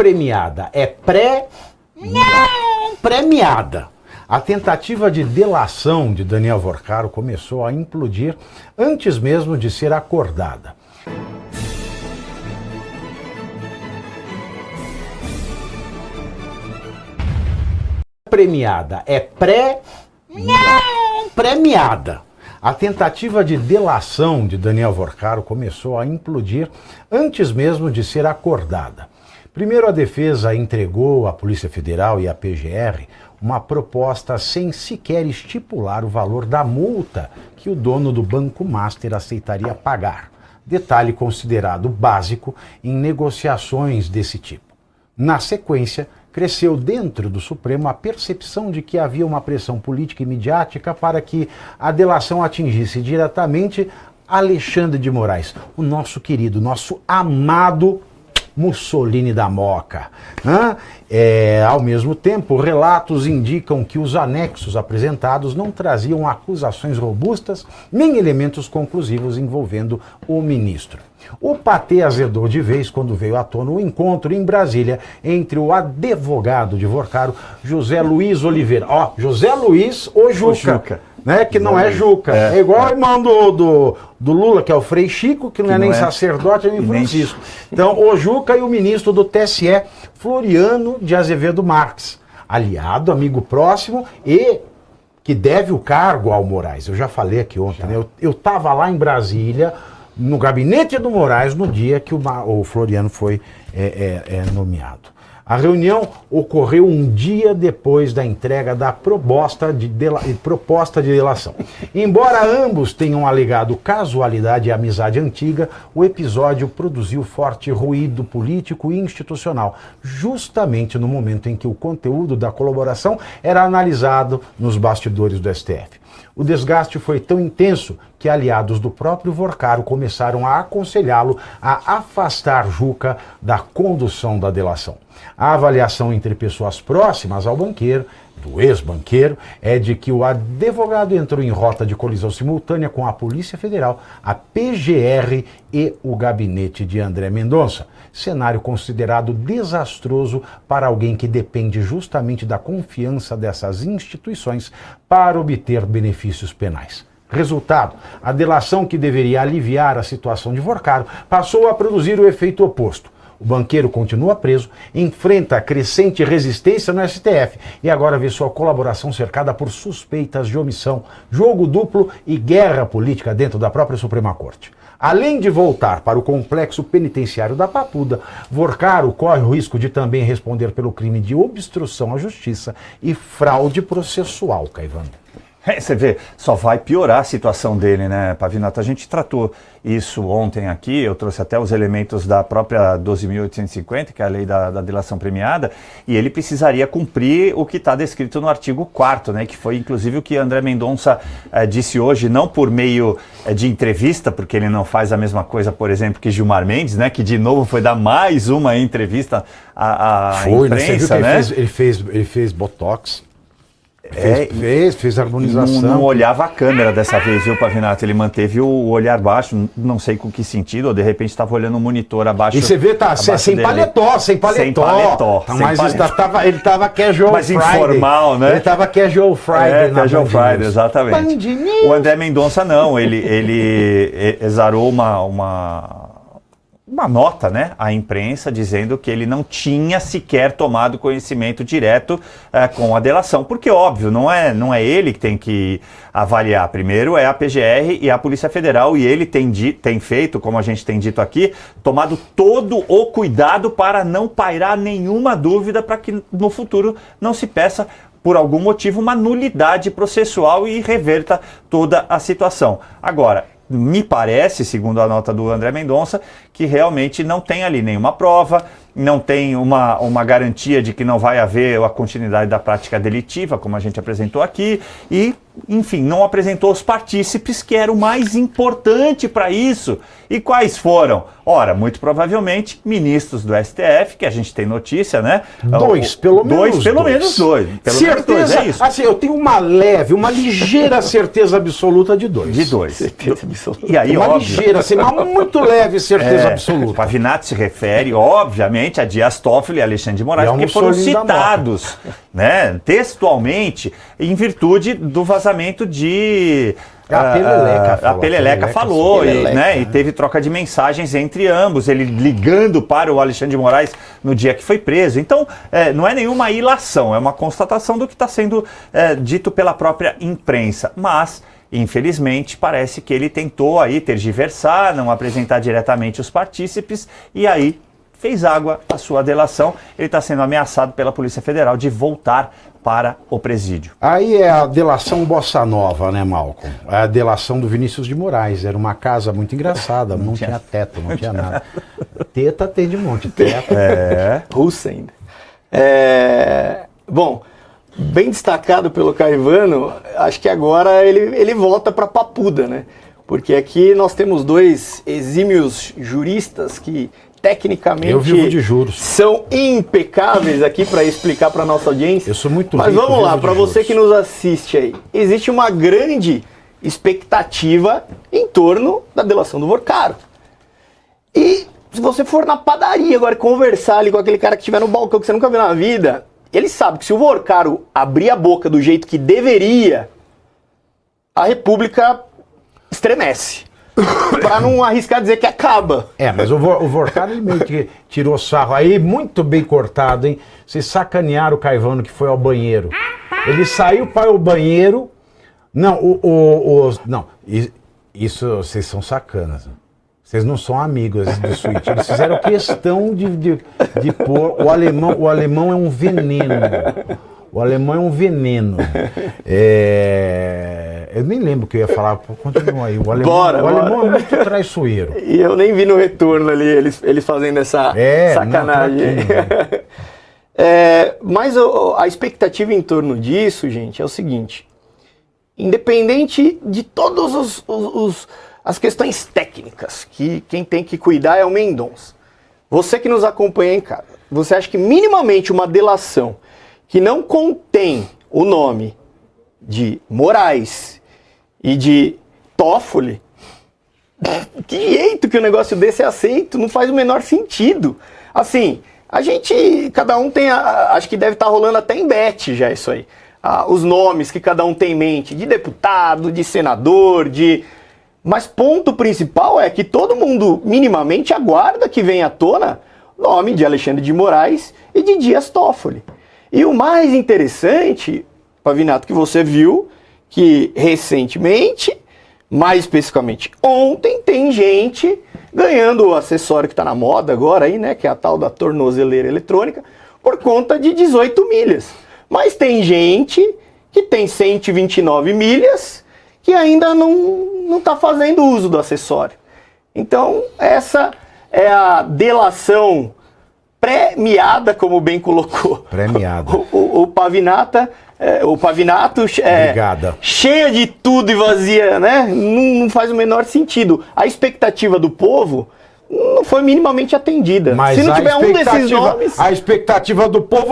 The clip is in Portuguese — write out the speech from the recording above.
premiada é pré-premiada. A tentativa de delação de Daniel Vorcaro começou a implodir antes mesmo de ser acordada. Premiada é pré-premiada. A tentativa de delação de Daniel Vorcaro começou a implodir antes mesmo de ser acordada. Primeiro, a defesa entregou à Polícia Federal e à PGR uma proposta sem sequer estipular o valor da multa que o dono do Banco Master aceitaria pagar. Detalhe considerado básico em negociações desse tipo. Na sequência, cresceu dentro do Supremo a percepção de que havia uma pressão política e midiática para que a delação atingisse diretamente Alexandre de Moraes, o nosso querido, nosso amado Mussolini da Moca. Ao mesmo tempo, relatos indicam que os anexos apresentados não traziam acusações robustas nem elementos conclusivos envolvendo o ministro. O patê azedou de vez quando veio à tona o encontro em Brasília entre o advogado de Vorcaro, José Luiz Oliveira. José Luiz o Juca. Né, que não é Juca. É igual o irmão do Lula, que é o Frei Chico, que não é nem sacerdote, nem Francisco. Então, o Juca e o ministro do TSE, Floriano de Azevedo Marques, aliado, amigo próximo e que deve o cargo ao Moraes. Eu já falei aqui ontem, né? Eu estava lá em Brasília, no gabinete do Moraes, no dia que o Floriano foi nomeado. A reunião ocorreu um dia depois da entrega da proposta de delação. Embora ambos tenham alegado casualidade e amizade antiga, o episódio produziu forte ruído político e institucional, justamente no momento em que o conteúdo da colaboração era analisado nos bastidores do STF. O desgaste foi tão intenso que aliados do próprio Vorcaro começaram a aconselhá-lo a afastar Juca da condução da delação. A avaliação entre pessoas próximas ao banqueiro, do ex-banqueiro, é de que o advogado entrou em rota de colisão simultânea com a Polícia Federal, a PGR e o gabinete de André Mendonça. Cenário considerado desastroso para alguém que depende justamente da confiança dessas instituições para obter benefícios penais. Resultado, a delação que deveria aliviar a situação de Vorcaro passou a produzir o efeito oposto. O banqueiro continua preso, enfrenta crescente resistência no STF e agora vê sua colaboração cercada por suspeitas de omissão, jogo duplo e guerra política dentro da própria Suprema Corte. Além de voltar para o complexo penitenciário da Papuda, Vorcaro corre o risco de também responder pelo crime de obstrução à justiça e fraude processual, Caivano. Você vê, só vai piorar a situação dele, né, Pavinato? A gente tratou isso ontem aqui, eu trouxe até os elementos da própria 12.850, que é a lei da delação premiada, e ele precisaria cumprir o que está descrito no artigo 4º, né, que foi inclusive o que André Mendonça disse hoje, não por meio de entrevista, porque ele não faz a mesma coisa, por exemplo, que Gilmar Mendes, né, que de novo foi dar mais uma entrevista à imprensa, né? Ele fez botox. Fez harmonização. Não olhava a câmera dessa vez, viu, Pavinato? Ele manteve o olhar baixo, não sei com que sentido, ou de repente estava olhando o monitor abaixo. E você vê, sem paletó. Sem paletó. Ele estava casual mais Friday. Informal, né? Ele estava casual Friday. Casual Friday, exatamente. O André Mendonça não, ele exarou uma nota, né, à imprensa dizendo que ele não tinha sequer tomado conhecimento direto com a delação, porque óbvio, não é ele que tem que avaliar, primeiro é a PGR e a Polícia Federal, e ele tem feito, como a gente tem dito aqui, tomado todo o cuidado para não pairar nenhuma dúvida para que no futuro não se peça por algum motivo uma nulidade processual e reverta toda a situação. Agora, me parece, segundo a nota do André Mendonça, que realmente não tem ali nenhuma prova, não tem uma garantia de que não vai haver a continuidade da prática delitiva, como a gente apresentou aqui, e, enfim, não apresentou os partícipes, que era o mais importante para isso. E quais foram? Ora, muito provavelmente, ministros do STF, que a gente tem notícia, né? Pelo menos dois. Certeza, é isso. Assim, eu tenho uma ligeira certeza absoluta de dois. Certeza absoluta. E aí, uma ligeira, assim, uma muito leve certeza absoluta. Pavinato se refere, obviamente, obviamente, a Dias Toffoli e Alexandre de Moraes, porque foram citados, né, textualmente, em virtude do vazamento de... A Peleleca falou, e teve troca de mensagens entre ambos, ele ligando para o Alexandre de Moraes no dia que foi preso. Então, não é nenhuma ilação, é uma constatação do que está sendo dito pela própria imprensa. Mas, infelizmente, parece que ele tentou aí tergiversar, não apresentar diretamente os partícipes, e aí fez água a sua delação. Ele está sendo ameaçado pela Polícia Federal de voltar para o presídio. Aí é a delação Bossa Nova, né, Malcolm? É a delação do Vinícius de Moraes. Era uma casa muito engraçada, não tinha teto, não tinha nada. Teta tem de monte, teto. Russa ainda. Bom, bem destacado pelo Caivano, acho que agora ele volta para Papuda, né? Porque aqui nós temos dois exímios juristas que tecnicamente eu vivo de juros, são impecáveis aqui para explicar para nossa audiência. Eu sou muito Mas vamos lá, para você que nos assiste aí, existe uma grande expectativa em torno da delação do Vorcaro. E se você for na padaria agora conversar ali com aquele cara que estiver no balcão que você nunca viu na vida, ele sabe que se o Vorcaro abrir a boca do jeito que deveria, a República estremece. Para não arriscar dizer que acaba. Mas o Vorcaro ele meio que tirou sarro. Aí, muito bem cortado, hein? Vocês sacanearam o Caivano que foi ao banheiro. Ele saiu para o banheiro. Não, não, isso vocês são sacanas. Vocês não são amigos do Switch. Eles fizeram questão de pôr. O alemão é um veneno. O alemão é um veneno. Eu nem lembro o que eu ia falar. Continua aí. O alemão é muito traiçoeiro. E eu nem vi no retorno ali eles fazendo essa sacanagem. Mas a expectativa em torno disso, gente, é o seguinte. Independente de todas as questões técnicas, que quem tem que cuidar é o Mendonça. Você que nos acompanha em casa, você acha que minimamente uma delação que não contém o nome de Moraes e de Toffoli, que jeito que um negócio desse é aceito? Não faz o menor sentido. Assim, cada um tem, acho que deve estar rolando até em bet já isso aí. Os nomes que cada um tem em mente, de deputado, de senador, Mas ponto principal é que todo mundo minimamente aguarda que venha à tona o nome de Alexandre de Moraes e de Dias Toffoli. E o mais interessante, Pavinato, que você viu que recentemente, mais especificamente ontem, tem gente ganhando o acessório que está na moda agora aí, né, que é a tal da tornozeleira eletrônica, por conta de 18 milhas. Mas tem gente que tem 129 milhas que ainda não está fazendo uso do acessório. Então, essa é a delação premiada, como bem colocou premiada. O Pavinato, Obrigada. Cheia de tudo e vazia, né? Não faz o menor sentido. A expectativa do povo não foi minimamente atendida. Mas se não tiver um desses nomes... A expectativa do povo